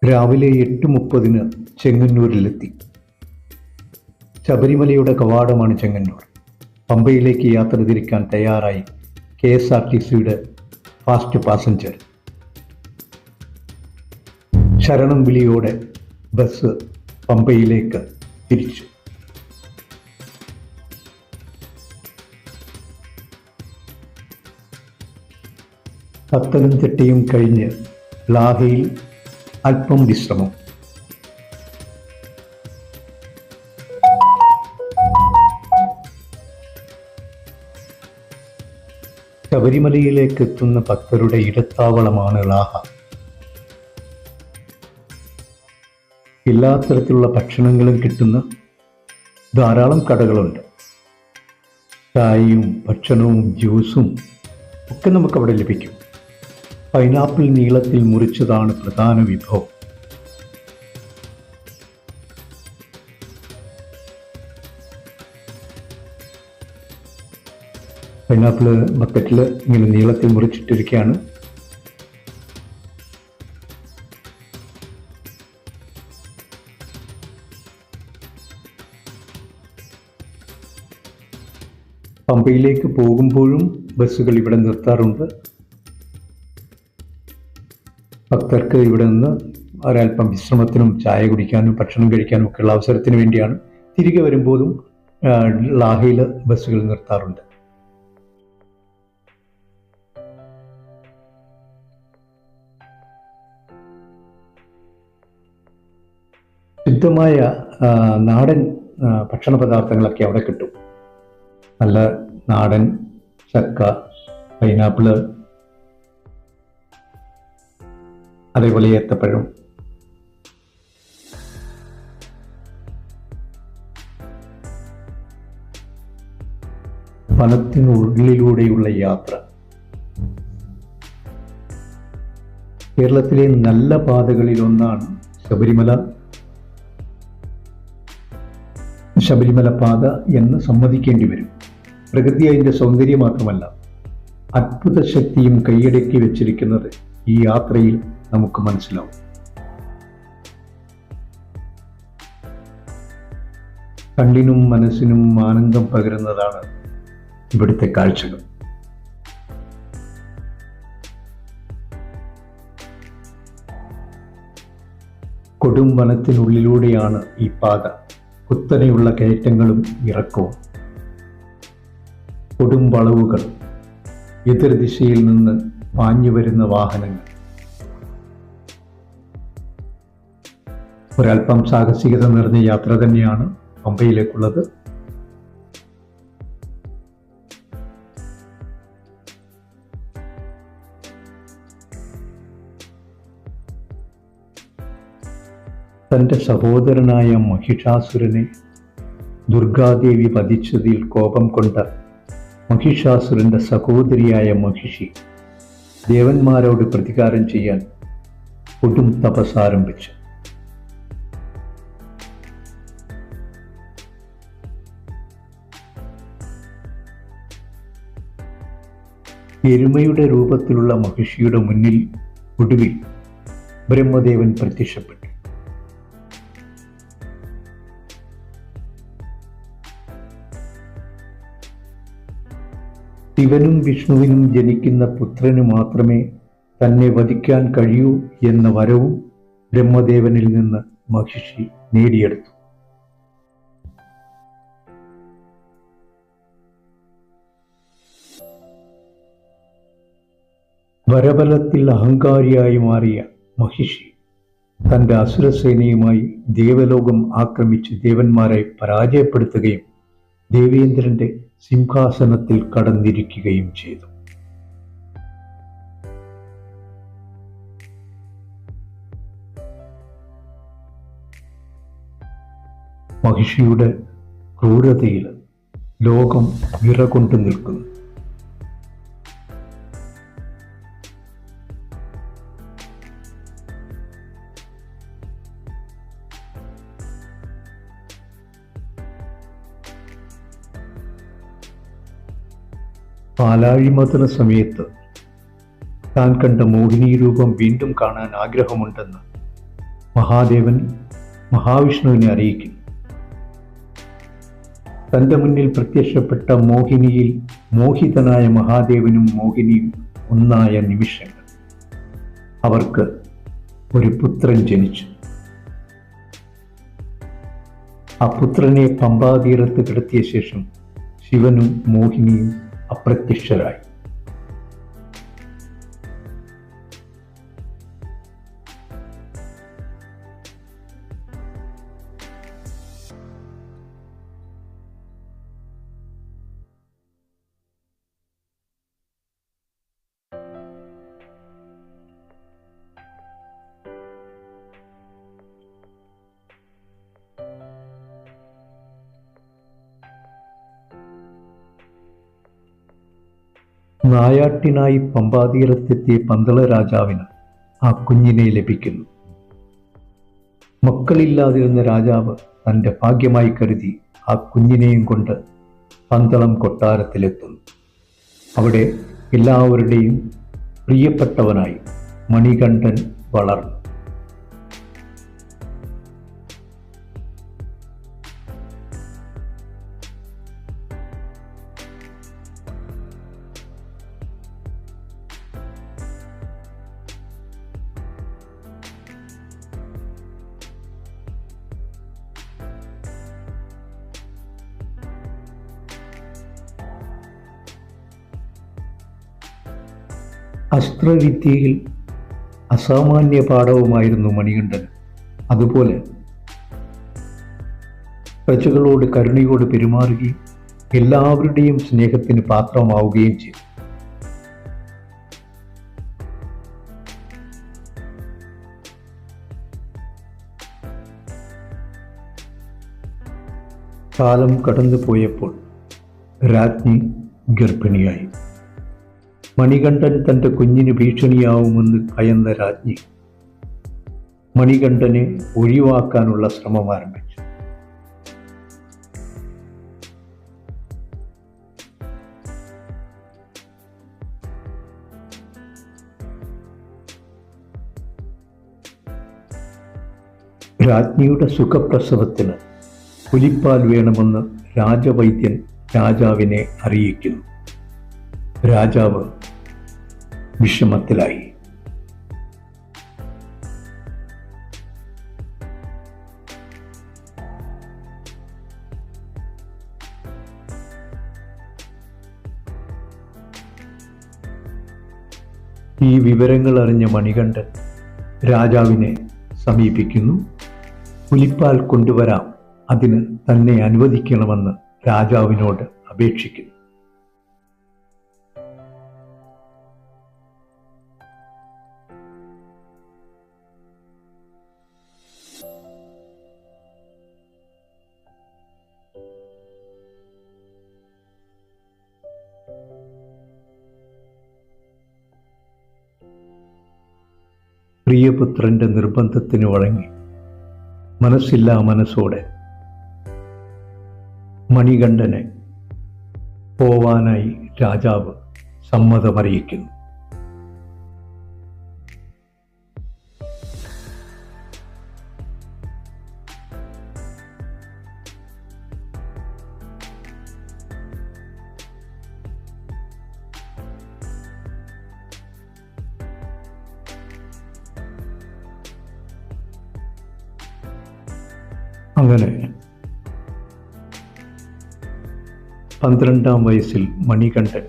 രാവിലെ 8:30 ചെങ്ങന്നൂരിലെത്തി. ശബരിമലയുടെ കവാടമാണ് ചെങ്ങന്നൂർ. പമ്പയിലേക്ക് യാത്ര തിരിക്കാൻ തയ്യാറായി KSRTCയുടെ ഫാസ്റ്റ് പാസഞ്ചർ. ശരണം വിളിയോടെ ബസ് പമ്പയിലേക്ക് തിരിച്ചു. പത്തനംതിട്ടയും കഴിഞ്ഞ് ലാഹയിൽ അല്പം വിശ്രമം. ശബരിമലയിലേക്ക് എത്തുന്ന ഭക്തരുടെ ഇടത്താവളമാണ് ലാഹ. എല്ലാ തരത്തിലുള്ള ഭക്ഷണങ്ങളും കിട്ടുന്ന ധാരാളം കടകളുണ്ട്. ചായയും ഭക്ഷണവും ജ്യൂസും ഒക്കെ നമുക്കവിടെ ലഭിക്കും. പൈനാപ്പിൾ നീളത്തിൽ മുറിച്ചതാണ് പ്രധാന വിഭവം. പൈനാപ്പിൾ ബക്കറ്റിൽ ഇങ്ങനെ നീളത്തിൽ മുറിച്ചിട്ടിരിക്കുകയാണ്. പമ്പയിലേക്ക് പോകുമ്പോഴും ബസ്സുകൾ ഇവിടെ നിർത്താറുണ്ട്. ഭക്തർക്ക് ഇവിടെ നിന്ന് ഒരൽപ്പം വിശ്രമത്തിനും ചായ കുടിക്കാനും ഭക്ഷണം കഴിക്കാനും ഒക്കെയുള്ള അവസരത്തിന് വേണ്ടിയാണ്. തിരികെ വരുമ്പോഴും ലാഹയിൽ ബസ്സുകൾ നിർത്താറുണ്ട്. ശുദ്ധമായ നാടൻ ഭക്ഷണ പദാർത്ഥങ്ങളൊക്കെ അവിടെ കിട്ടും. നല്ല നാടൻ ചക്ക, പൈനാപ്പിള്, അതേപോലെ ഏത്തപ്പഴം. വനത്തിനുള്ളിലൂടെയുള്ള യാത്ര. കേരളത്തിലെ നല്ല പാതകളിലൊന്നാണ് ശബരിമല പാത എന്ന് സമ്മതിക്കേണ്ടി വരും. പ്രകൃതി അതിൻ്റെ സൗന്ദര്യം മാത്രമല്ല, അത്ഭുത ശക്തിയും കൈയടക്കി വെച്ചിരിക്കുന്നത് ഈ യാത്രയിൽ നമുക്ക് മനസ്സിലാവും. കണ്ണിനും മനസ്സിനും ആനന്ദം പകരുന്നതാണ് ഇവിടുത്തെ കാഴ്ചകൾ. കൊടും വനത്തിനുള്ളിലൂടെയാണ് ഈ പാത. കുത്തനെയുള്ള കയറ്റങ്ങളും ഇറക്കവും, കൊടും വളവുകൾ, എതിർദിശയിൽ നിന്ന് പാഞ്ഞു വരുന്ന വാഹനങ്ങൾ. ഒരൽപ്പം സാഹസികത നിറഞ്ഞ യാത്ര തന്നെയാണ് പമ്പയിലേക്കുള്ളത്. തൻ്റെ സഹോദരനായ മഹിഷാസുരനെ ദുർഗാദേവി വധിച്ചതിൽ കോപം കൊണ്ട മഹിഷാസുരന്റെ സഹോദരിയായ മഹിഷി ദേവന്മാരോട് പ്രതികാരം ചെയ്യാൻ കൊടും തപസ്സാരംഭിച്ചു. എരുമയുടെ രൂപത്തിലുള്ള മഹിഷിയുടെ മുന്നിൽ ഒടുവിൽ ബ്രഹ്മദേവൻ പ്രത്യക്ഷപ്പെട്ടു. ശിവനും വിഷ്ണുവിനും ജനിക്കുന്ന പുത്രന് മാത്രമേ തന്നെ വധിക്കാൻ കഴിയൂ എന്ന വരവും ബ്രഹ്മദേവനിൽ നിന്ന് മഹിഷി നേടിയെടുത്തു. വരബലത്തിൽ അഹങ്കാരിയായി മാറിയ മഹിഷി തൻ്റെ അസുരസേനയുമായി ദേവലോകം ആക്രമിച്ച് ദേവന്മാരെ പരാജയപ്പെടുത്തുകയും ദേവേന്ദ്രന്റെ സിംഹാസനത്തിൽ കടന്നിരിക്കുകയും ചെയ്തു. മഹിഷിയുടെ ക്രൂരതയിൽ ലോകം വിറകൊണ്ടു നിൽക്കുന്നു. പാലാഴിമതന സമയത്ത് താൻ കണ്ട മോഹിനി രൂപം വീണ്ടും കാണാൻ ആഗ്രഹമുണ്ടെന്ന് മഹാദേവൻ മഹാവിഷ്ണുവിനെ അറിയിക്കുന്നു. തൻ്റെ മുന്നിൽ പ്രത്യക്ഷപ്പെട്ട മോഹിനിയിൽ മോഹിതനായ മഹാദേവനും മോഹിനിയും ഒന്നായ നിമിഷങ്ങൾ അവർക്ക് ഒരു പുത്രൻ ജനിച്ചു. ആ പുത്രനെ പമ്പാതീരത്ത് കിടത്തിയ ശേഷം ശിവനും മോഹിനിയും അപ്രത്യക്ഷരായി. നായാട്ടിനായി പമ്പാതീരത്തെത്തിയ പന്തള രാജാവിന് ആ കുഞ്ഞിനെ ലഭിക്കുന്നു. മക്കളില്ലാതിരുന്ന രാജാവ് തൻ്റെ ഭാഗ്യമായി കരുതി ആ കുഞ്ഞിനെയും കൊണ്ട് പന്തളം കൊട്ടാരത്തിലെത്തുന്നു. അവിടെ എല്ലാവരുടെയും പ്രിയപ്പെട്ടവനായി മണികണ്ഠൻ വളർന്നു. അസ്ത്രവിദ്യയിൽ അസാമാന്യ പാഠവുമായിരുന്നു മണികണ്ഠൻ. അതുപോലെ പ്രജകളോട് കരുണയോട് പെരുമാറുകയും എല്ലാവരുടെയും സ്നേഹത്തിന് പാത്രമാവുകയും ചെയ്തു. കാലം കടന്നു പോയപ്പോൾ രാജ്ഞി ഗർഭിണിയായി. മണികണ്ഠൻ തൻ്റെ കുഞ്ഞിന് ഭീഷണിയാവുമെന്ന് ഭയന്ന രാജ്ഞി മണികണ്ഠനെ ഒഴിവാക്കാനുള്ള ശ്രമം ആരംഭിച്ചു. രാജ്ഞിയുടെ സുഖപ്രസവത്തിന് പുലിപ്പാൽ വേണമെന്ന് രാജവൈദ്യൻ രാജാവിനെ അറിയിക്കുന്നു. രാജാവ് വിഷമത്തിലായി. ഈ വിവരങ്ങൾ അറിഞ്ഞ മണികണ്ഠൻ രാജാവിനെ സമീപിക്കുന്നു. പുലിപ്പാൽ കൊണ്ടുവരാം, അതിന് തന്നെ അനുവദിക്കണമെന്ന് രാജാവിനോട് അപേക്ഷിക്കുന്നു. പ്രിയപുത്രന്റെ നിർബന്ധത്തിന് വഴങ്ങി മനസ്സില്ലാ മനസ്സോടെ മണികണ്ഠനെ പോവാനായി രാജാവ് സമ്മതമറിയിക്കുന്നു. അങ്ങനെ 12-ാം വയസ്സിൽ മണികണ്ഠൻ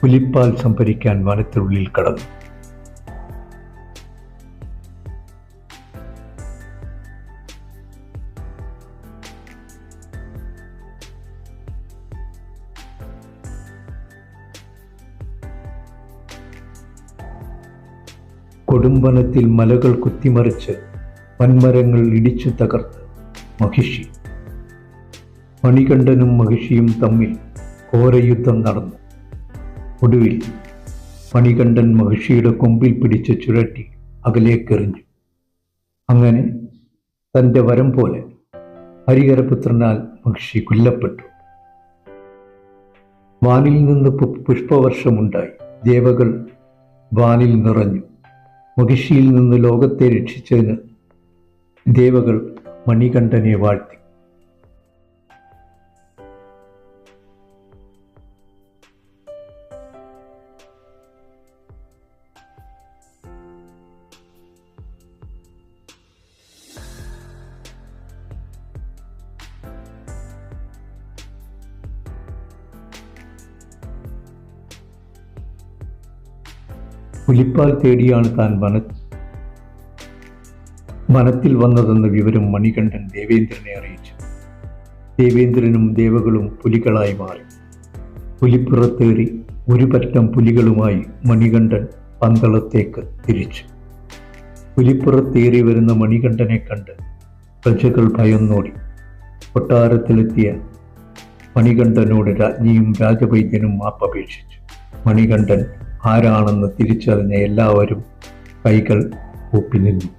പുലിപ്പാൽ സംഭരിക്കാൻ വനത്തിനുള്ളിൽ കടന്നു. കൊടുമ്പനത്തിൽ മലകൾ കുത്തിമറിച്ച് വൻമരങ്ങൾ ഇടിച്ചു തകർത്ത് മഹിഷി. മണികണ്ഠനും മഹിഷിയും തമ്മിൽ ഘോരയുദ്ധം നടന്നു. ഒടുവിൽ മണികണ്ഠൻ മഹിഷിയുടെ കൊമ്പിൽ പിടിച്ച് ചുഴറ്റി അകലേക്കെറിഞ്ഞു. അങ്ങനെ തൻ്റെ വരം പോലെ ഹരിഹരപുത്രനാൽ മഹിഷി കൊല്ലപ്പെട്ടു. വാനിൽ നിന്ന് പുഷ്പവർഷമുണ്ടായി. ദേവകൾ വാനിൽ നിറഞ്ഞു. മഹിഷിയിൽ നിന്ന് ലോകത്തെ രക്ഷിച്ചതിന് ദേവകൾ മണികണ്ഠനെ വാഴ്ത്തി. പുലിപ്പാൽ തേടിയാണ് താൻ വനത്തിൽ വന്നതെന്ന വിവരം മണികണ്ഠൻ ദേവേന്ദ്രനെ അറിയിച്ചു. ദേവേന്ദ്രനും ദേവകളും പുലികളായി മാറി. പുലിപ്പുറത്തേറി ഒരു പറ്റം പുലികളുമായി മണികണ്ഠൻ പന്തളത്തേക്ക് തിരിച്ചു. പുലിപ്പുറത്തേറി വരുന്ന മണികണ്ഠനെ കണ്ട് പ്രജകൾ ഭയന്നോടി. കൊട്ടാരത്തിലെത്തിയ മണികണ്ഠനോട് രാജ്ഞിയും രാജവൈദ്യനും മാപ്പപേക്ഷിച്ചു. മണികണ്ഠൻ ആരാണെന്ന് തിരിച്ചറിഞ്ഞ എല്ലാവരും കൈകൾ കൂപ്പി നിന്നു.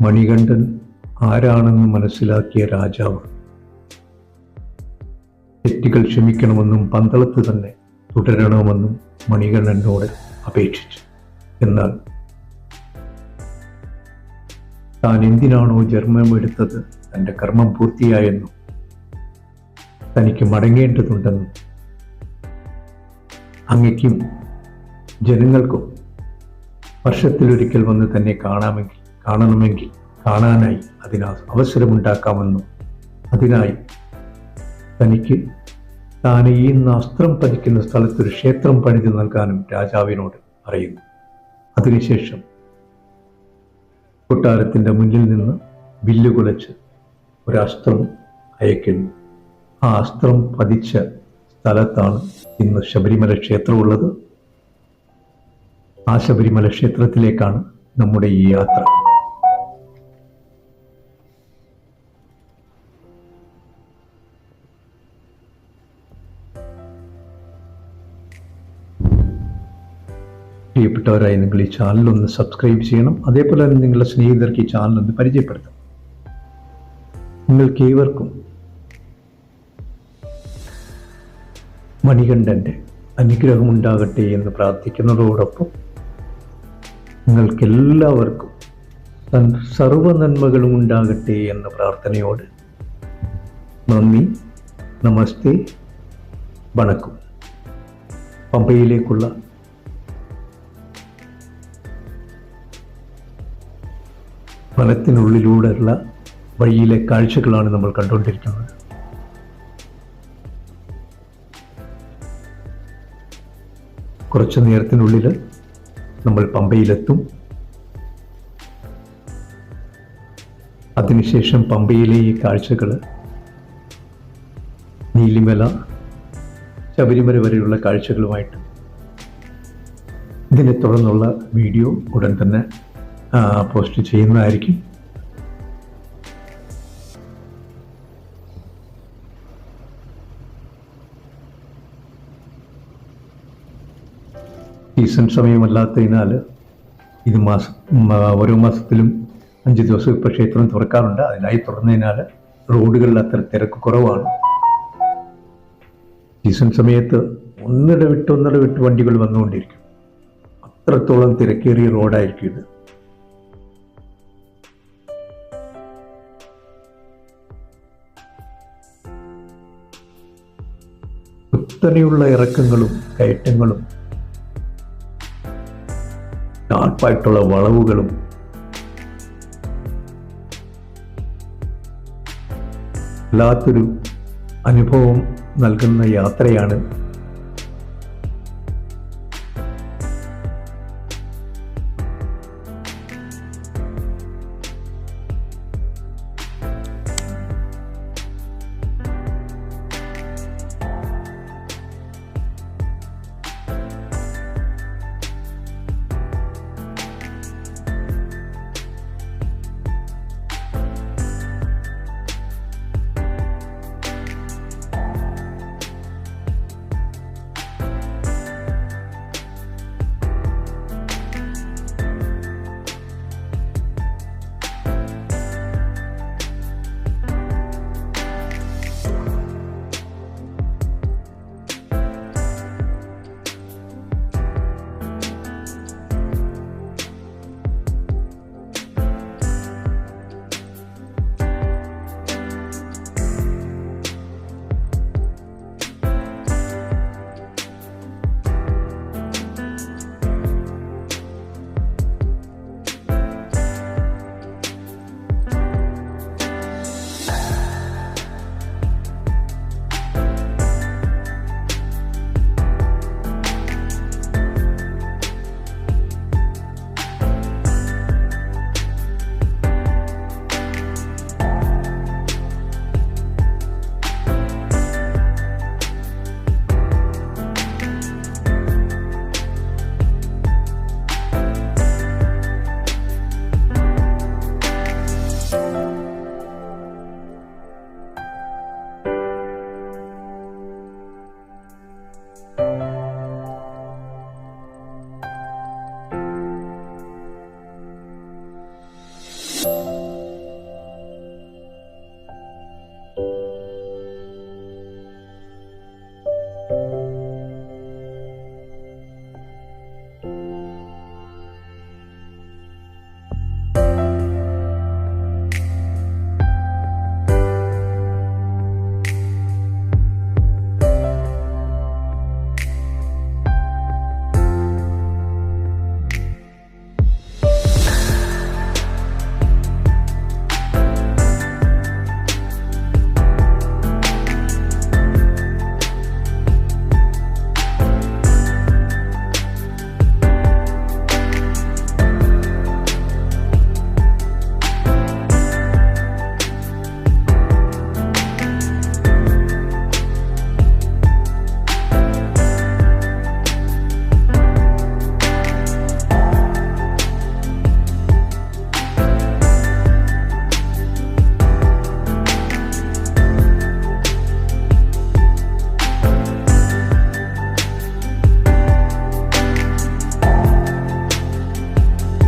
മണികണ്ഠൻ ആരാണെന്ന് മനസ്സിലാക്കിയ രാജാവ് തെറ്റുകൾ ക്ഷമിക്കണമെന്നും പന്തളത്ത് തന്നെ തുടരണമെന്നും മണികണ്ഠനോട് അപേക്ഷിച്ചു. എന്നാൽ താൻ എന്തിനാണോ ജന്മമെടുത്തത് തൻ്റെ കർമ്മം പൂർത്തിയായെന്നും തനിക്ക് മടങ്ങേണ്ടതുണ്ടെന്നും അങ്ങയ്ക്കും ജനങ്ങൾക്കും വർഷത്തിലൊരിക്കൽ വന്ന് തന്നെ കാണണമെങ്കിൽ കാണാനായി അവസരമുണ്ടാക്കാമെന്നും അതിനായി തനിക്ക് താൻ ഈ അസ്ത്രം പതിക്കുന്ന സ്ഥലത്തൊരു ക്ഷേത്രം പണിത് നൽകാനും രാജാവിനോട് പറയുന്നു. അതിനുശേഷം കൊട്ടാരത്തിൻ്റെ മുന്നിൽ നിന്ന് വില്ല് കുലച്ച് ഒരസ്ത്രം അയക്കുന്നു. ആ അസ്ത്രം പതിച്ച സ്ഥലത്താണ് ഇന്ന് ശബരിമല ക്ഷേത്രമുള്ളത്. ആ ശബരിമല ക്ഷേത്രത്തിലേക്കാണ് നമ്മുടെ ഈ യാത്ര. പ്രിയപ്പെട്ടവരായി നിങ്ങൾ ഈ ചാനലൊന്ന് സബ്സ്ക്രൈബ് ചെയ്യണം. അതേപോലെ തന്നെ നിങ്ങളുടെ സ്നേഹിതർക്ക് ഈ ചാനലൊന്ന് പരിചയപ്പെടുത്തണം. നിങ്ങൾക്ക് ഏവർക്കും മണികണ്ഠൻ്റെ അനുഗ്രഹമുണ്ടാകട്ടെ എന്ന് പ്രാർത്ഥിക്കുന്നതോടൊപ്പം നിങ്ങൾക്കെല്ലാവർക്കും സർവ്വ നന്മകളും ഉണ്ടാകട്ടെ എന്ന പ്രാർത്ഥനയോട് നന്ദി, നമസ്തേ, വണക്കം. പമ്പയിലേക്കുള്ള വനത്തിനുള്ളിലൂടെയുള്ള വഴിയിലെ കാഴ്ചകളാണ് നമ്മൾ കണ്ടുകൊണ്ടിരിക്കുന്നത്. കുറച്ചു നേരത്തിനുള്ളിൽ നമ്മൾ പമ്പയിലെത്തും. അതിനുശേഷം പമ്പയിലെ ഈ കാഴ്ചകൾ നീലിമല, ശബരിമല വരെയുള്ള കാഴ്ചകളുമായിട്ട് ഇതിനെ തുടർന്നുള്ള വീഡിയോ ഉടൻ തന്നെ പോസ്റ്റ് ചെയ്യുന്നതായിരിക്കും. സീസൺ സമയമല്ലാത്തതിനാൽ ഇത് ഓരോ മാസത്തിലും 5 ദിവസം ഇപ്പോൾ ക്ഷേത്രം തുറക്കാറുണ്ട്. അതിനായി തുറന്നതിനാൽ റോഡുകളിൽ അത്ര തിരക്ക് കുറവാണ്. സീസൺ സമയത്ത് ഒന്നിട വിട്ട് വണ്ടികൾ വന്നുകൊണ്ടിരിക്കും. അത്രത്തോളം തിരക്കേറിയ റോഡായിരിക്കും ഇത്. കുത്തനെയുള്ള ഇറക്കങ്ങളും കയറ്റങ്ങളും ഷാർപ്പായിട്ടുള്ള വളവുകളും വല്ലാത്തൊരു അനുഭവം നൽകുന്ന യാത്രയാണ്